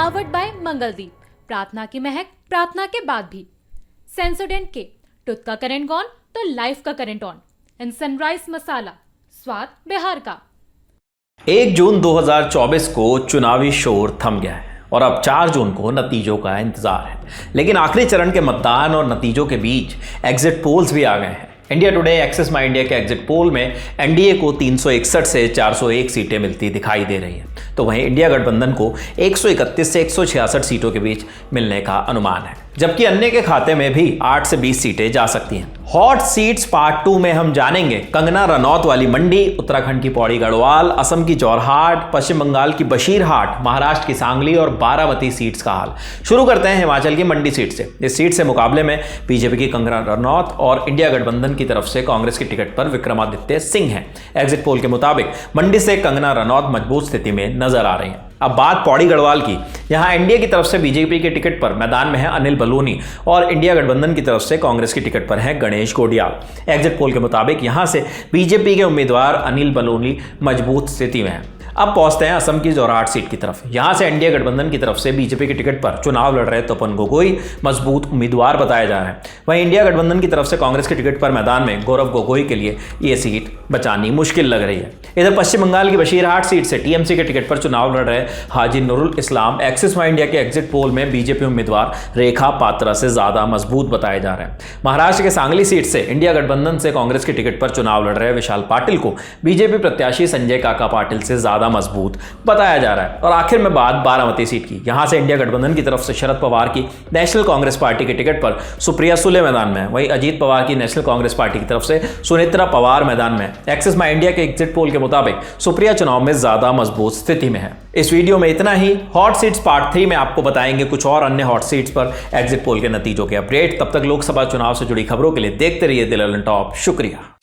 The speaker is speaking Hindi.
पावर्ड बाय मंगलदीप, प्रार्थना की महक प्रार्थना के बाद भी। सेंसोडेंट के टूथ का करंट गॉन तो लाइफ का करंट ऑन। इन सनराइज मसाला, स्वाद बिहार का। 1 जून 2024 को चुनावी शोर थम गया है और अब 4 जून को नतीजों का इंतजार है। लेकिन आखिरी चरण के मतदान और नतीजों के बीच एग्जिट पोल्स भी आ गए हैं। इंडिया टुडे एक्सेस माई इंडिया के एग्जिट पोल में एनडीए को 361 से 401 सीटें मिलती दिखाई दे रही हैं, तो वहीं इंडिया गठबंधन को 131 से 166 सीटों के बीच मिलने का अनुमान है, जबकि अन्य के खाते में भी 8 से 20 सीटें जा सकती हैं। हॉट सीट्स पार्ट 2 में हम जानेंगे कंगना रनौत वाली मंडी, उत्तराखंड की पौड़ी गढ़वाल, असम की जोरहाट, पश्चिम बंगाल की बशीरहाट, महाराष्ट्र की सांगली और बारामती सीट्स का हाल। शुरू करते हैं हिमाचल की मंडी सीट से। इस सीट से मुकाबले में बीजेपी की कंगना रनौत और इंडिया गठबंधन की तरफ से कांग्रेस की टिकट पर विक्रमादित्य सिंह हैं। एग्जिट पोल के मुताबिक मंडी से कंगना रनौत मजबूत स्थिति में नजर आ रही हैं। अब बात पौड़ी गढ़वाल की। यहां एनडीए की तरफ से बीजेपी के टिकट पर मैदान में है अनिल बलूनी और इंडिया गठबंधन की तरफ से कांग्रेस की टिकट पर है गणेश गोडियाल। एग्जिट पोल के मुताबिक यहां से बीजेपी के उम्मीदवार अनिल बलूनी मजबूत स्थिति में है। अब पहुंचते हैं असम की जोरहाट सीट की तरफ। यहां से एनडीए गठबंधन की तरफ से बीजेपी की टिकट पर चुनाव लड़ रहे तपन गोगोई मजबूत उम्मीदवार बताए जा रहे हैं। वहीं इंडिया गठबंधन की तरफ से कांग्रेस की टिकट पर मैदान में गौरव गोगोई के लिए यह सीट बचानी मुश्किल लग रही है। इधर पश्चिम बंगाल की बशीरहाट सीट से टीएमसी के टिकट पर चुनाव लड़ रहे हाजी नुरुल इस्लाम एक्सिस माई इंडिया के एग्जिट पोल में बीजेपी उम्मीदवार रेखा पात्रा से ज्यादा मजबूत बताए जा रहे हैं। महाराष्ट्र के सांगली सीट से इंडिया गठबंधन से कांग्रेस की टिकट पर चुनाव लड़ रहे विशाल पाटिल को बीजेपी प्रत्याशी संजय काका पाटिल से ज्यादा मजबूत बताया जा रहा है। और आखिर में बात बारामती सीट की। यहां से इंडिया गठबंधन की तरफ से शरद पवार की नेशनल कांग्रेस पार्टी के टिकट पर सुप्रिया सुले मैदान में है। वहीं अजीत पवार की नेशनल कांग्रेस पार्टी की तरफ से सुनेत्रा पवार मैदान में। एक्सिस माई इंडिया के एग्जिट पोल के मुताबिक सुप्रिया चुनाव में ज्यादा मजबूत स्थिति में है। इस वीडियो में इतना ही। हॉट सीट्स पार्ट 3 में आपको बताएंगे कुछ और अन्य हॉट सीट्स पर एग्जिट पोल के नतीजों के अपडेट। तब तक लोकसभा चुनाव से जुड़ी खबरों के लिए देखते रहिए दिल ऑन टॉप। शुक्रिया।